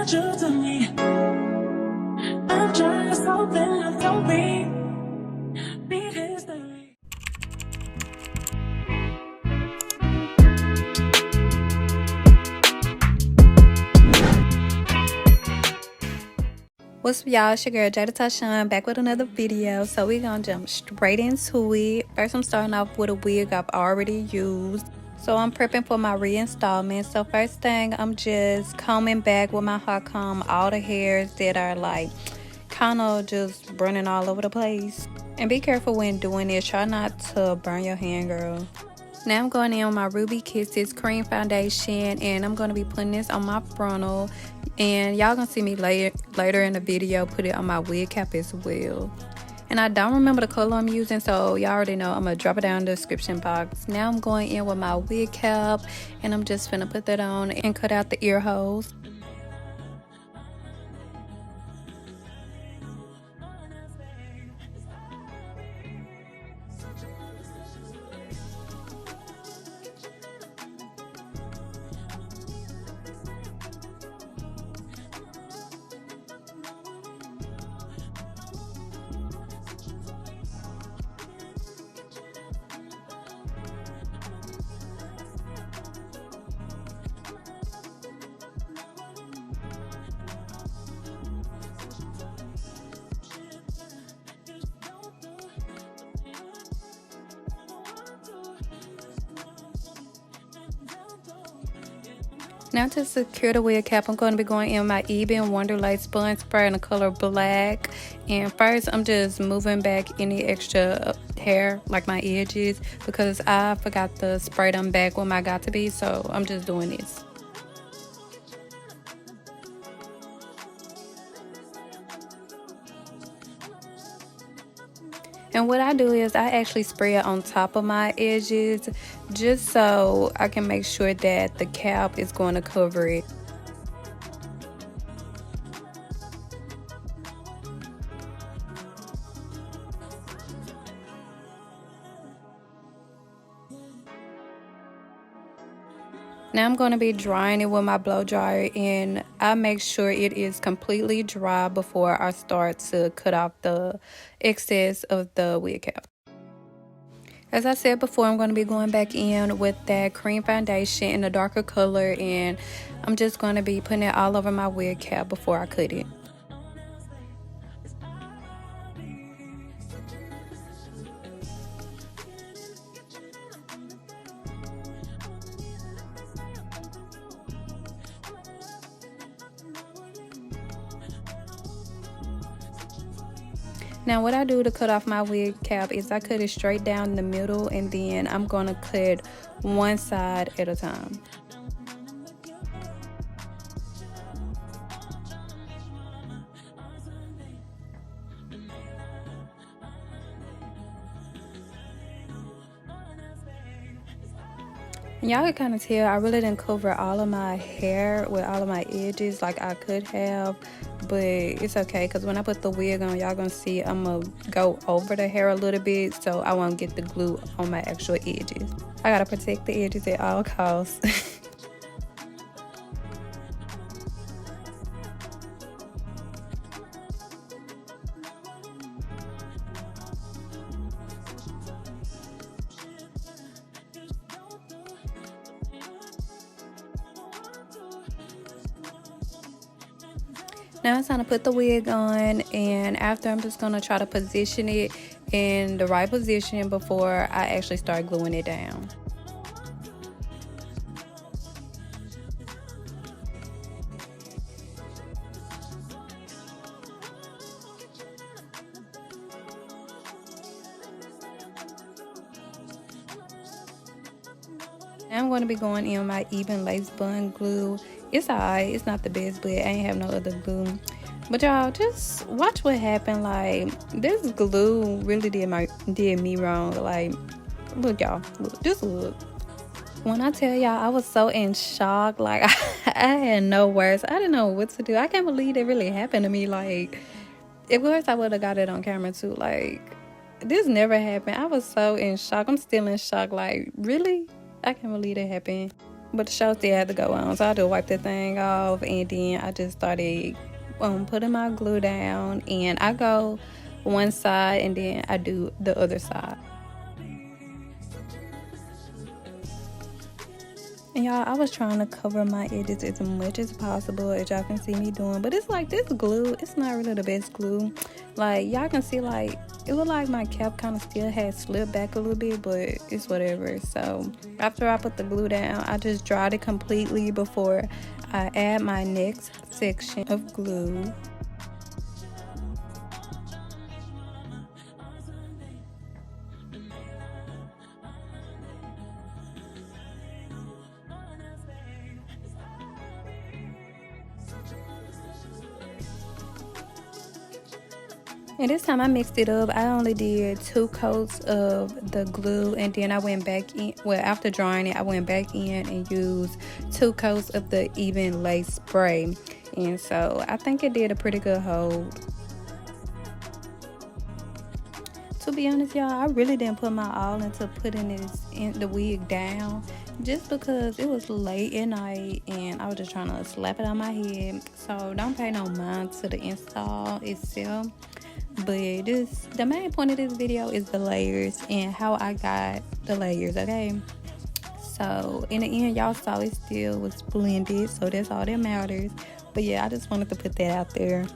what you to me. I'm trying something else, don't be history. What's up, y'all? It's your girl jadatyshene back with another video. So we're gonna jump straight into it. First, I'm starting off with a wig I've already used. So I'm prepping for my reinstallment. So first thing, I'm just combing back with my hot comb all the hairs that are like kind of just running all over the place. And be careful when doing this. Try not to burn your hand, girl. Now I'm going in with my Ruby Kisses cream foundation, and I'm going to be putting this on my frontal, and y'all gonna see me later in the video put it on my wig cap as well. And I don't remember the color I'm using, so y'all already know. I'm gonna drop it down in the description box. Now I'm going in with my wig cap, and I'm just finna put that on and cut out the ear holes. Now to secure the wig cap, I'm going to be going in my Eben Wonderlight Spun Spray in the color black. And first, I'm just moving back any extra hair, like my edges, because I forgot to spray them back when I got to be. So I'm just doing this. And what I do is I actually spray it on top of my edges just so I can make sure that the cap is going to cover it. Now I'm going to be drying it with my blow dryer, and I make sure it is completely dry before I start to cut off the excess of the wig cap. As I said before, I'm going to be going back in with that cream foundation in a darker color, and I'm just going to be putting it all over my wig cap before I cut it. Now what I do to cut off my wig cap is I cut it straight down the middle, and then I'm going to cut one side at a time. Y'all can kind of tell I really didn't cover all of my hair with all of my edges like I could have, but it's okay because when I put the wig on, y'all gonna see I'm gonna go over the hair a little bit so I won't get the glue on my actual edges. I gotta protect the edges at all costs. Now it's time to put the wig on, and after I'm just going to try to position it in the right position before I actually start gluing it down. Now I'm going to be going in my Even Lace Bun glue. It's alright, it's not the best, but I ain't have no other glue. But y'all, just watch what happened. Like, this glue really did me wrong. Like, look y'all, look, just look. When I tell y'all, I was so in shock. Like, I had no words. I didn't know what to do. I can't believe it really happened to me. Like, of course I would have got it on camera too. Like, this never happened. I was so in shock. I'm still in shock. Like, really? I can't believe that happened. but the show still had to go on, so I just wiped the thing off, and then I just started putting my glue down, and I go one side and then I do the other side. And y'all, I was trying to cover my edges as much as possible, as y'all can see me doing, but it's like this glue, it's not really the best glue. Like y'all can see, like it looked like my cap kind of still had slipped back a little bit, but it's whatever. So after I put the glue down, I just dried it completely before I add my next section of glue. And this time I mixed it up. I only did 2 coats of the glue, and then I went back in. Well, after drying it, I went back in and used 2 coats of the even lace spray. And so I think it did a pretty good hold. To be honest, y'all, I really didn't put my all into putting the wig down, just because it was late at night and I was just trying to slap it on my head. So don't pay no mind to the install itself. But the main point of this video is the layers and how I got the layers, okay? So in the end, y'all saw it still was blended, so that's all that matters. But yeah, I just wanted to put that out there.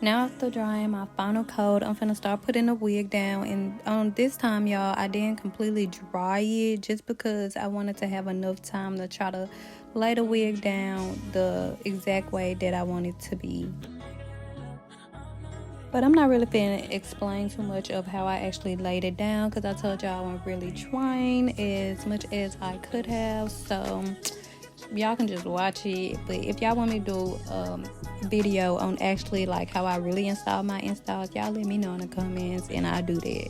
Now after drying my final coat, I'm finna start putting the wig down. And this time, y'all, I didn't completely dry it just because I wanted to have enough time to try to lay the wig down the exact way that I want it to be. But I'm not really finna explain too much of how I actually laid it down, because I told y'all I wasn't really trying as much as I could have. So y'all can just watch it. But if y'all want me to do a video on actually like how I really install my installs, y'all let me know in the comments and I'll do that.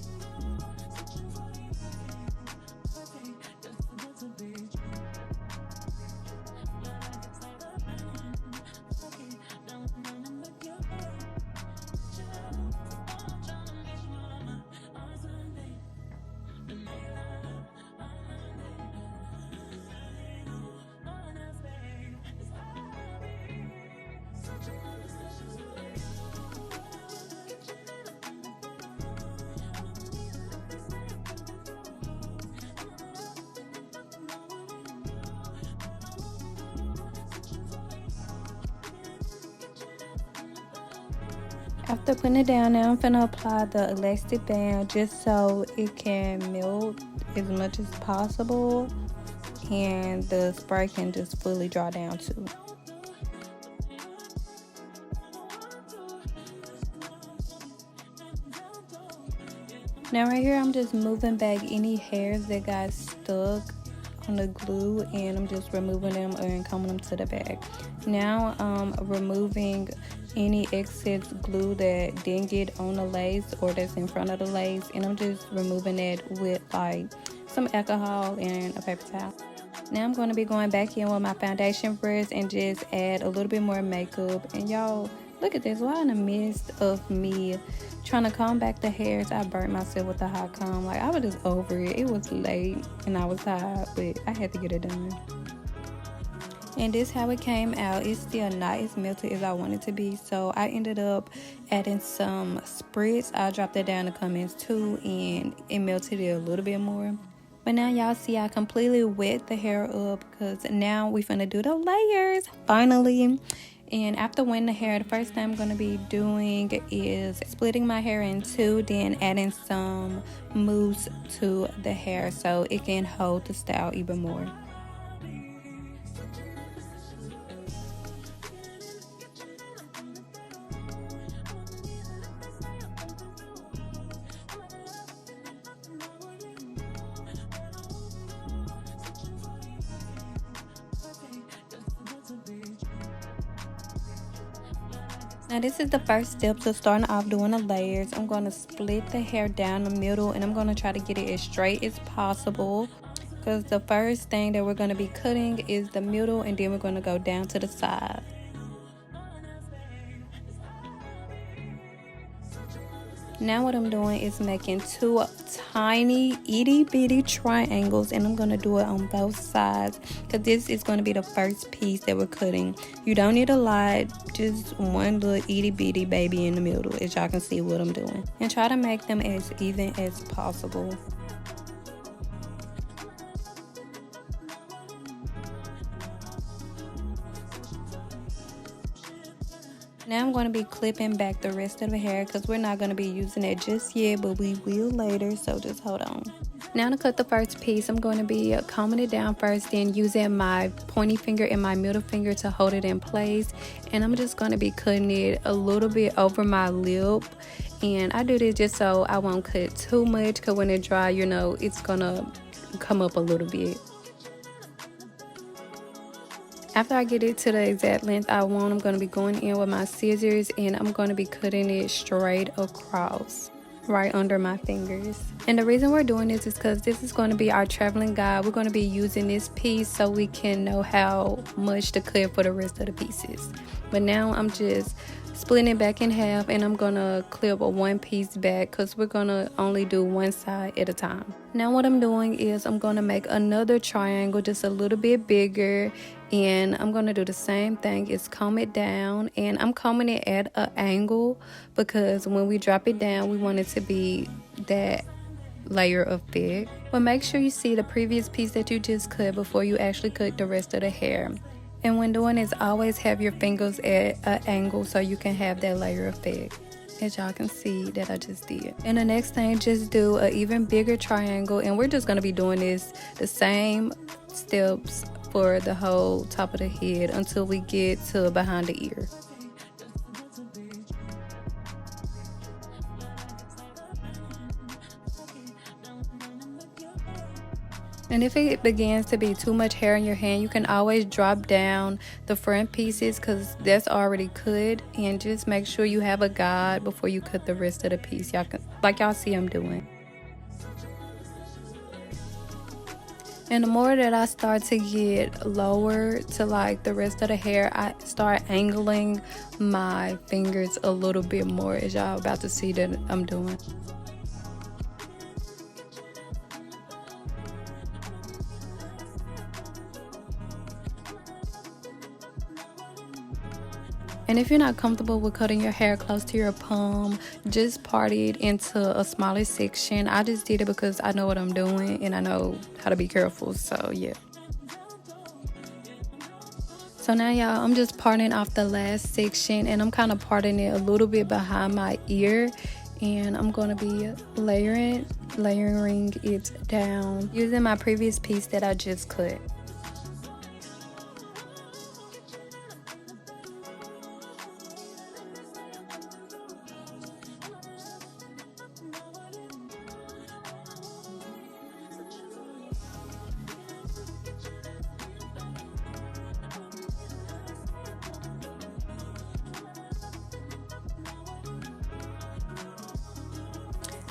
After putting it down, now I'm finna apply the elastic band just so it can melt as much as possible and the spray can just fully dry down too. Now right here, I'm just moving back any hairs that got stuck on the glue, and I'm just removing them and combing them to the back. Now I'm removing any excess glue that didn't get on the lace or that's in front of the lace, and I'm just removing that with like some alcohol and a paper towel. Now I'm going to be going back in with my foundation brush and just add a little bit more makeup. And y'all, look at this. While in the midst of me trying to comb back the hairs, I burnt myself with a hot comb. Like, I was just over it. It was late and I was tired, but I had to get it done. And this how it came out. It's still not as melted as I wanted it to be, so I ended up adding some spritz. I dropped that down in the comments too, and it melted it a little bit more. But now y'all see I completely wet the hair up, because now we finna do the layers finally. And after wetting the hair, the first thing I'm going to be doing is splitting my hair in two, then adding some mousse to the hair so it can hold the style even more. Now this is the first step to starting off doing the layers. I'm going to split the hair down the middle, and I'm going to try to get it as straight as possible, because the first thing that we're going to be cutting is the middle, and then we're going to go down to the side. Now what I'm doing is making two tiny itty bitty triangles, and I'm going to do it on both sides, because this is going to be the first piece that we're cutting. You don't need a lot, just one little itty bitty baby in the middle, as y'all can see what I'm doing. And try to make them as even as possible. Now I'm going to be clipping back the rest of the hair, because we're not going to be using it just yet, but we will later, so just hold on. Now to cut the first piece, I'm going to be combing it down first, then using my pointy finger and my middle finger to hold it in place. And I'm just going to be cutting it a little bit over my lip. And I do this just so I won't cut too much, because when it dry, you know, it's going to come up a little bit. After I get it to the exact length I want, I'm going to be going in with my scissors, and I'm going to be cutting it straight across, right under my fingers. And the reason we're doing this is because this is going to be our traveling guide. We're going to be using this piece so we can know how much to cut for the rest of the pieces. But now I'm just splitting it back in half, and I'm going to clip one piece back, because we're going to only do one side at a time. Now what I'm doing is I'm going to make another triangle just a little bit bigger, and I'm going to do the same thing. Is comb it down, and I'm combing it at an angle, because when we drop it down, we want it to be that layer effect. But make sure you see the previous piece that you just cut before you actually cut the rest of the hair. And when doing this, always have your fingers at an angle so you can have that layer effect, as y'all can see that I just did. And the next thing, just do an even bigger triangle, and we're just going to be doing this the same steps for the whole top of the head until we get to behind the ear. And if it begins to be too much hair in your hand, you can always drop down the front pieces, because that's already cut, and just make sure you have a guide before you cut the rest of the piece. Y'all can, like y'all see I'm doing. And the more that I start to get lower to like the rest of the hair, I start angling my fingers a little bit more, as y'all about to see that I'm doing. And if you're not comfortable with cutting your hair close to your palm, just part it into a smaller section. I just did it because I know what I'm doing and I know how to be careful, so yeah. So now y'all, I'm just parting off the last section, and I'm kind of parting it a little bit behind my ear, and I'm going to be layering it down using my previous piece that I just cut.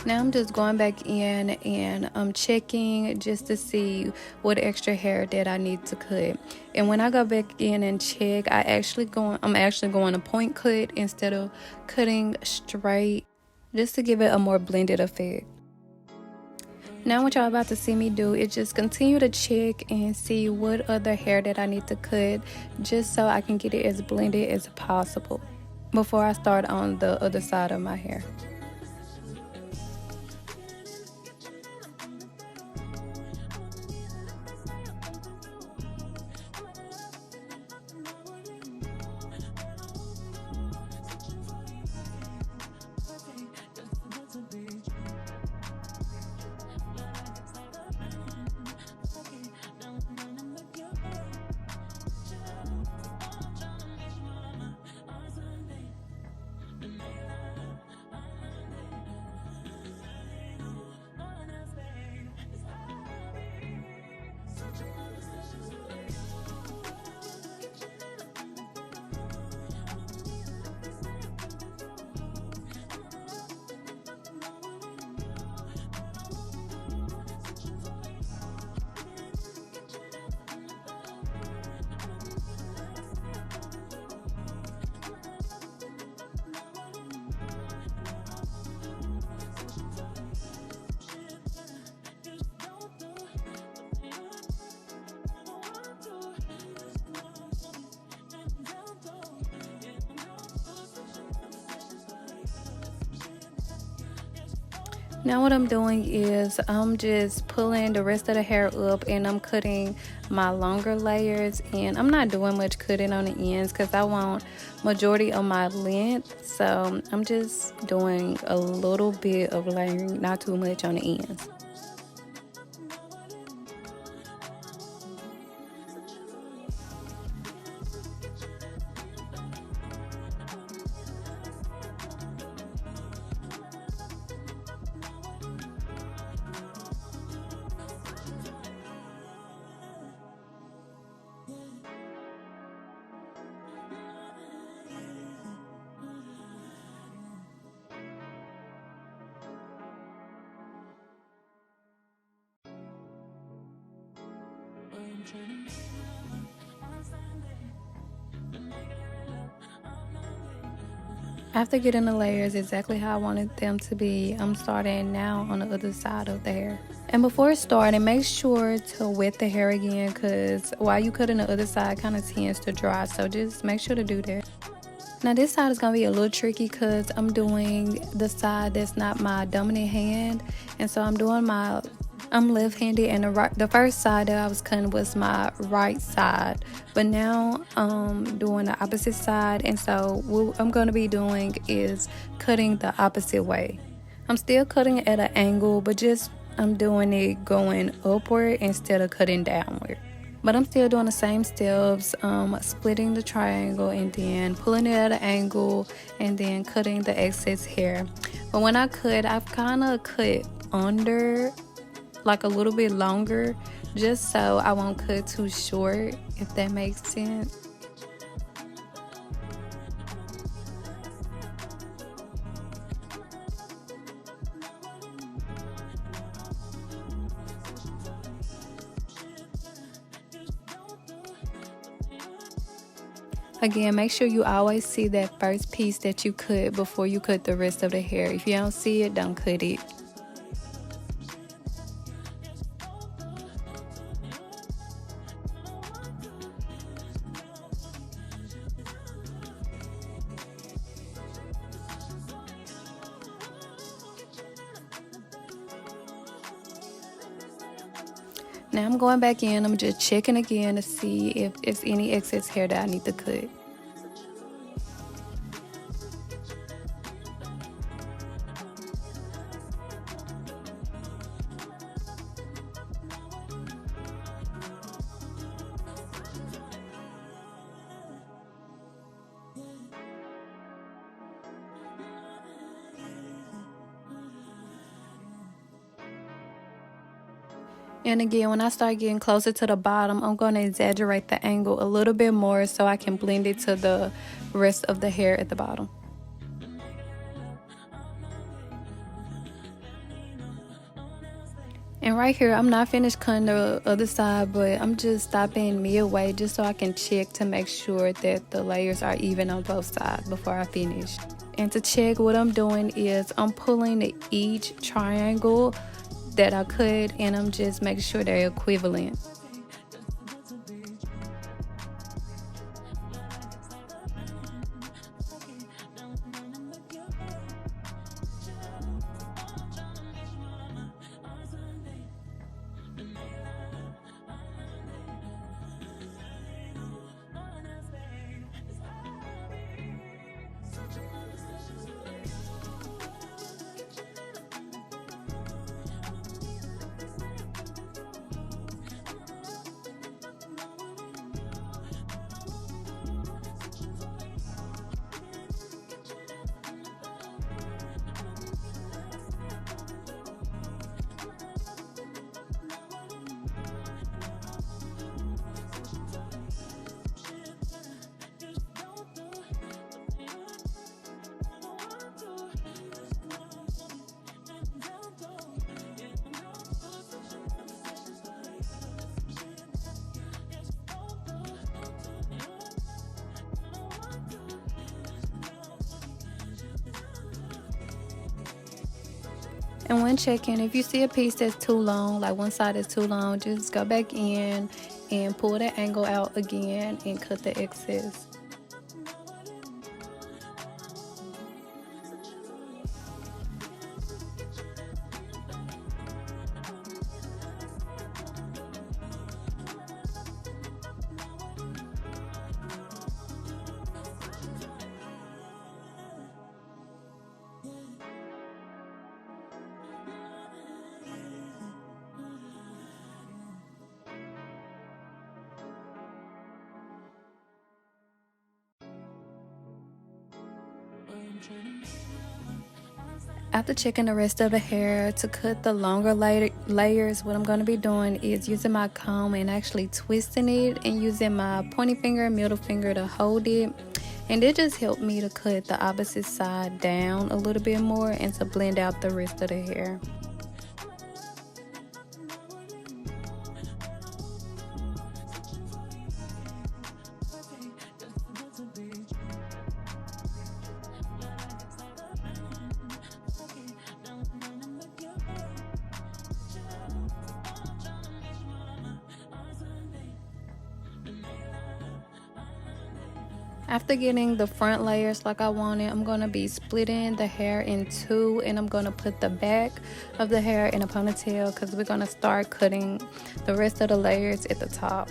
Now I'm just going back in and I'm checking just to see what extra hair that I need to cut. And when I go back in and check, I'm actually going to point cut instead of cutting straight, just to give it a more blended effect. Now what y'all about to see me do is just continue to check and see what other hair that I need to cut, just so I can get it as blended as possible before I start on the other side of my hair. Now what I'm doing is I'm just pulling the rest of the hair up and I'm cutting my longer layers, and I'm not doing much cutting on the ends because I want majority of my length, so I'm just doing a little bit of layering, not too much on the ends. After getting the layers exactly how I wanted them to be, I'm starting now on the other side of the hair. And before starting, make sure to wet the hair again, because while you cutting the other side, it kind of tends to dry, so just make sure to do that. Now this side is going to be a little tricky because I'm doing the side that's not my dominant hand, and so I'm left-handed, and the first side that I was cutting was my right side, but now I'm doing the opposite side, and so what I'm going to be doing is cutting the opposite way. I'm still cutting at an angle, but just I'm doing it going upward instead of cutting downward. But I'm still doing the same steps, splitting the triangle and then pulling it at an angle and then cutting the excess hair. But when I cut, I've kind of cut under, like a little bit longer, just so I won't cut too short, if that makes sense. Again, make sure you always see that first piece that you cut before you cut the rest of the hair. If you don't see it, don't cut it. Now I'm going back in, I'm just checking again to see if there's any excess hair that I need to cut. And again, when I start getting closer to the bottom, I'm going to exaggerate the angle a little bit more so I can blend it to the rest of the hair at the bottom. And right here, I'm not finished cutting the other side, but I'm just stopping midway just so I can check to make sure that the layers are even on both sides before I finish. And to check, what I'm doing is I'm pulling each triangle that I cut, and I'm just making sure they're equivalent. And when checking, if you see a piece that's too long, like one side is too long, just go back in and pull that angle out again and cut the excess. After checking the rest of the hair, to cut the longer layers, what I'm going to be doing is using my comb and actually twisting it and using my pointy finger and middle finger to hold it. And it just helped me to cut the opposite side down a little bit more and to blend out the rest of the hair. After getting the front layers like I wanted, I'm going to be splitting the hair in two, and I'm going to put the back of the hair in a ponytail because we're going to start cutting the rest of the layers at the top.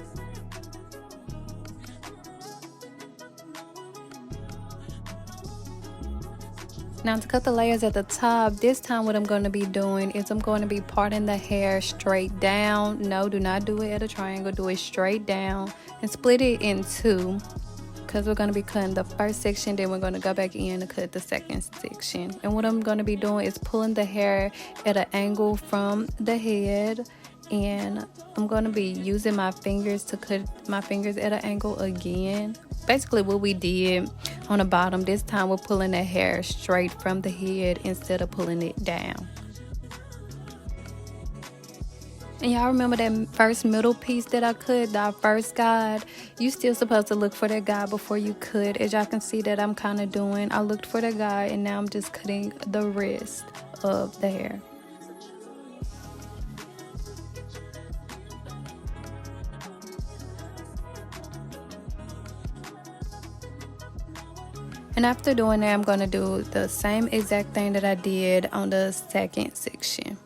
Now to cut the layers at the top, this time what I'm going to be doing is I'm going to be parting the hair straight down. No, do not do it at a triangle, do it straight down and split it in two. Because we're going to be cutting the first section, then we're going to go back in and cut the second section. And what I'm going to be doing is pulling the hair at an angle from the head, and I'm going to be using my fingers to cut my fingers at an angle again. Basically what we did on the bottom, this time we're pulling the hair straight from the head instead of pulling it down. And y'all remember that first middle piece that I cut, our first guide? You still supposed to look for that guide before you cut. As y'all can see that I'm kind of doing, I looked for the guide and now I'm just cutting the rest of the hair. And after doing that, I'm going to do the same exact thing that I did on the second section.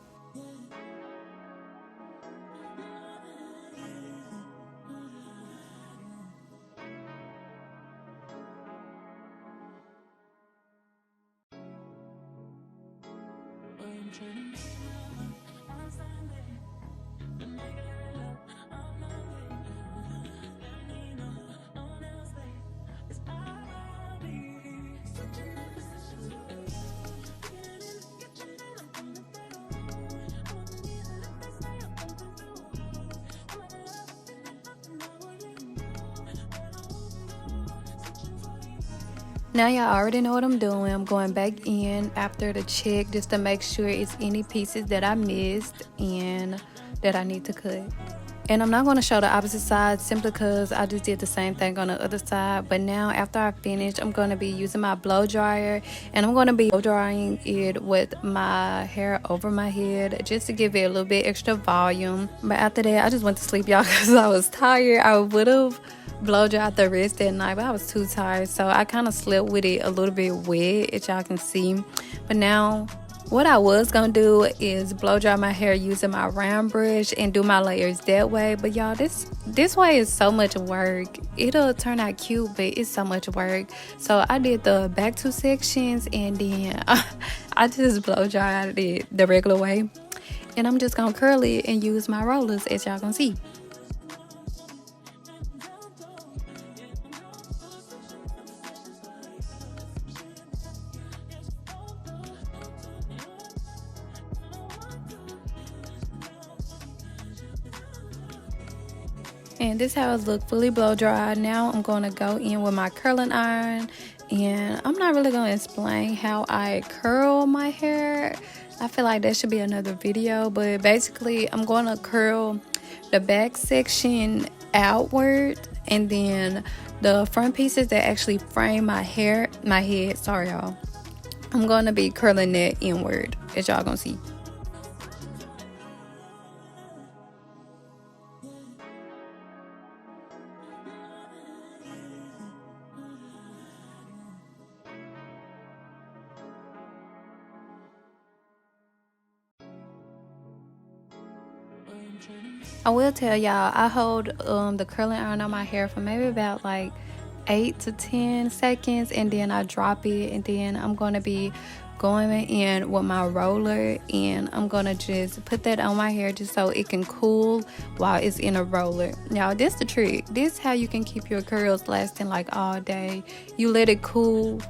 Now y'all already know what I'm doing. I'm going back in after the check just to make sure it's any pieces that I missed and that I need to cut. And I'm not going to show the opposite side simply because I just did the same thing on the other side. But now after I finish, I'm going to be using my blow dryer, and I'm going to be blow drying it with my hair over my head just to give it a little bit extra volume. But after that, I just went to sleep, y'all, because I was tired. I would have blow dried the rest that night, but I was too tired, so I kind of slept with it a little bit wet, as y'all can see. But now what I was gonna do is blow dry my hair using my round brush and do my layers that way. But y'all, this way is so much work. It'll turn out cute, but it's so much work. So I did the back two sections, and then I just blow dried it the regular way, and I'm just gonna curl it and use my rollers, as y'all can see. And this how it look, fully blow dried. Now I'm going to go in with my curling iron, and I'm not really going to explain how I curl my hair. I feel like that should be another video, but basically I'm going to curl the back section outward, and then the front pieces that actually frame my head, sorry y'all, I'm going to be curling that inward, as y'all gonna see. I will tell y'all, I hold the curling iron on my hair for maybe about like 8 to 10 seconds, and then I drop it, and then I'm going to be going in with my roller, and I'm going to just put that on my hair just so it can cool while it's in a roller. Now this the trick. This how you can keep your curls lasting like all day. You let it cool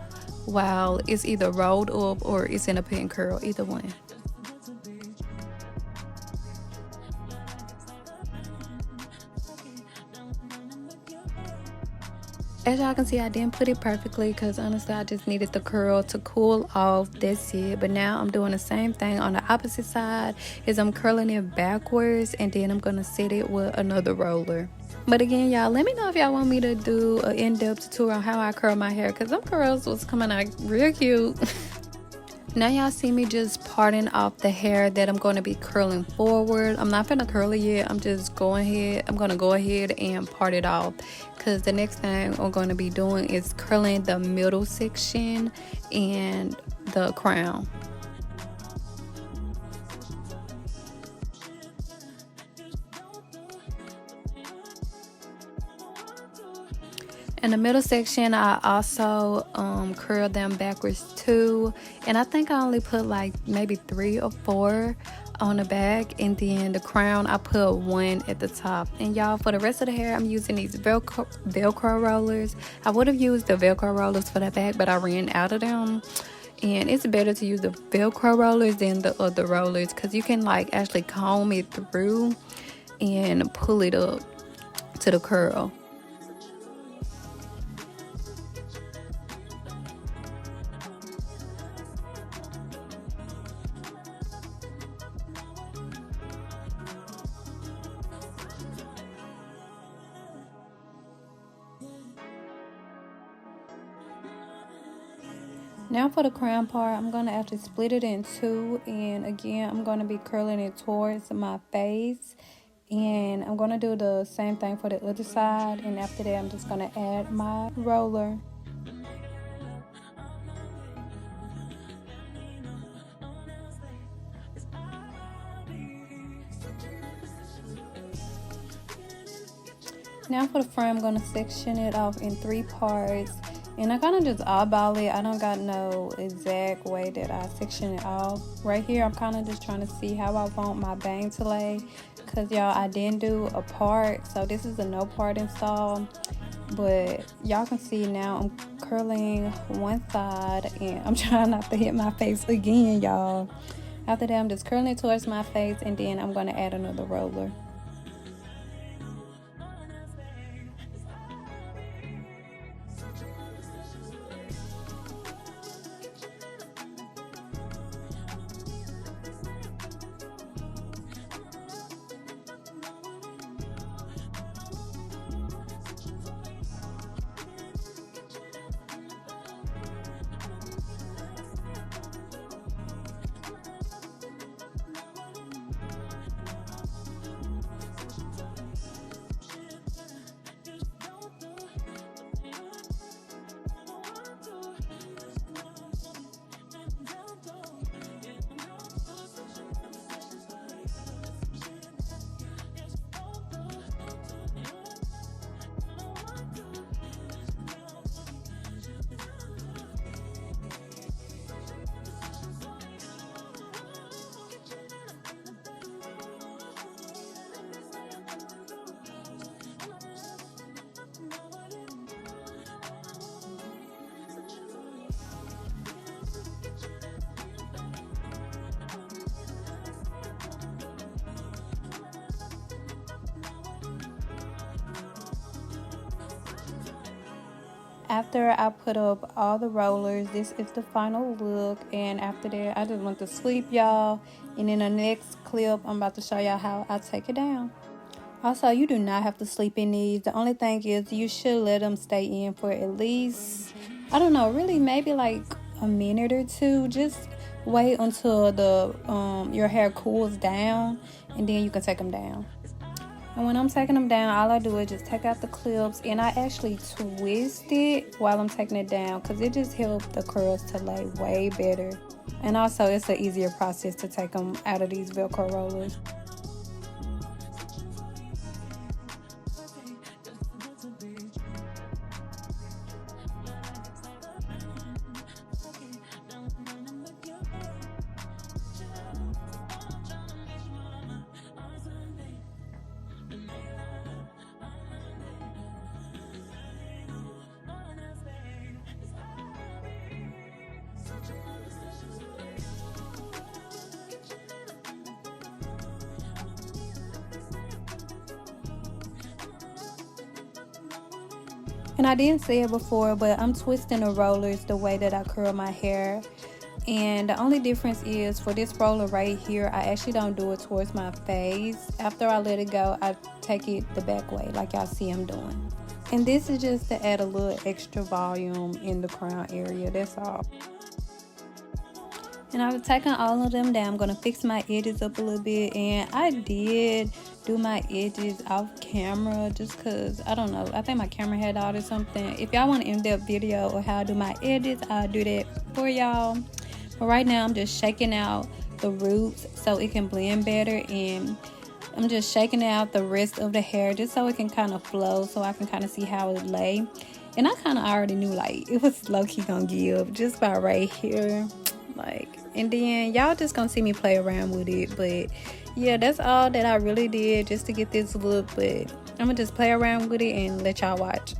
while it's either rolled up or it's in a pin curl, either one. As y'all can see, I didn't put it perfectly because honestly I just needed the curl to cool off. That's it. But now I'm doing the same thing on the opposite side. Is I'm curling it backwards, and then I'm gonna set it with another roller. But again, y'all, let me know if y'all want me to do an in-depth tutorial on how I curl my hair, because them curls was coming out real cute. Now y'all see me just parting off the hair that I'm going to be curling forward. I'm not gonna curl it yet. I'm just going ahead. I'm going to go ahead and part it off, because the next thing I'm going to be doing is curling the middle section and the crown. In the middle section, I also curled them backwards too, and I think I only put like maybe 3 or 4 on the back, and then the crown I put 1 at the top. And y'all, for the rest of the hair, I'm using these velcro rollers. I would have used the velcro rollers for the back, but I ran out of them, and it's better to use the velcro rollers than the other rollers, because you can like actually comb it through and pull it up to the curl. Now for the crown part, I'm going to actually split it in 2, and again I'm going to be curling it towards my face, and I'm going to do the same thing for the other side, and after that I'm just going to add my roller. Now for the front, I'm going to section it off in 3 parts. And I kind of just eyeball it. I don't got no exact way that I section it off. Right here, I'm kind of just trying to see how I want my bang to lay. Because, y'all, I didn't do a part. So, this is a no part install. But, y'all can see now I'm curling one side. And I'm trying not to hit my face again, y'all. After that, I'm just curling it towards my face. And then I'm going to add another roller. After I put up all the rollers, this is the final look. And after that, I just went to sleep, y'all. And in the next clip, I'm about to show y'all how I take it down. Also, you do not have to sleep in these. The only thing is you should let them stay in for at least, I don't know, really maybe like a minute or 2. Just wait until the your hair cools down, and then you can take them down. And when I'm taking them down, all I do is just take out the clips, and I actually twist it while I'm taking it down, because it just helps the curls to lay way better. And also, it's an easier process to take them out of these Velcro rollers. And I didn't say it before, but I'm twisting the rollers the way that I curl my hair. And the only difference is for this roller right here, I actually don't do it towards my face. After I let it go, I take it the back way like y'all see I'm doing. And this is just to add a little extra volume in the crown area, that's all. And I've taken all of them down. I'm going to fix my edges up a little bit. And I did do my edges off camera just because, I don't know, I think my camera had out or something. If y'all want an in-depth video of how I do my edges, I'll do that for y'all. But right now I'm just shaking out the roots so it can blend better, and I'm just shaking out the rest of the hair just so it can kind of flow, so I can kind of see how it lay. And I kind of already knew like it was low-key gonna give just by right here, like, and then y'all just gonna see me play around with it. But yeah, that's all that I really did just to get this look. But I'm gonna just play around with it and let y'all watch.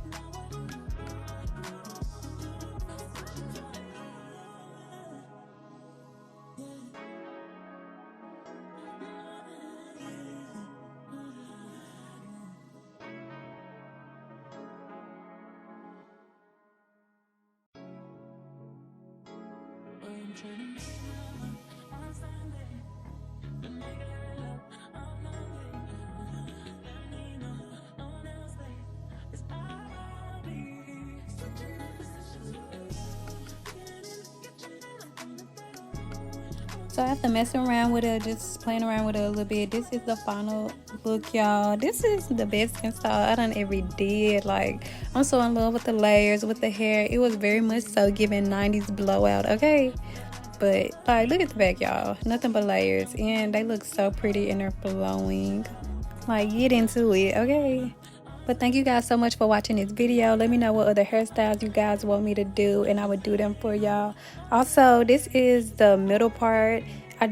So after messing around with it, just playing around with it a little bit, this is the final look, y'all. This is the best install I done ever did. Like, I'm so in love with the layers, with the hair. It was very much so giving 90s blowout, okay? But like, look at the back, y'all. Nothing but layers, and they look so pretty and they're flowing. Like, get into it, okay? But thank you guys so much for watching this video. Let me know what other hairstyles you guys want me to do, and I would do them for y'all. Also, this is the middle part. I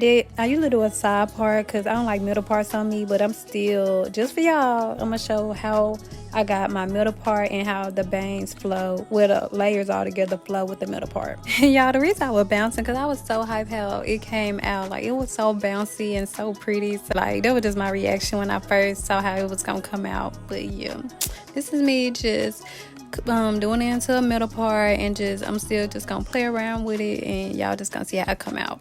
usually do a side part because I don't like middle parts on me, but I'm still, just for y'all, I'm gonna show how I got my middle part and how the bangs flow, where the layers all together flow with the middle part. Y'all, the reason I was bouncing because I was so hyped how it came out. Like, it was so bouncy and so pretty. So, like, that was just my reaction when I first saw how it was gonna come out. But yeah, this is me just doing it into a middle part, and I'm still just gonna play around with it, and y'all just gonna see how it come out.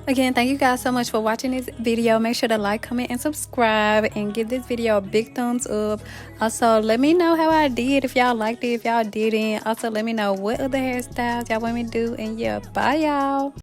Again, thank you guys so much for watching this video. Make sure to like, comment, and subscribe, and give this video a big thumbs up. Also, let me know how I did, if y'all liked it, if y'all didn't. Also, let me know what other hairstyles y'all want me to do. And yeah, bye y'all.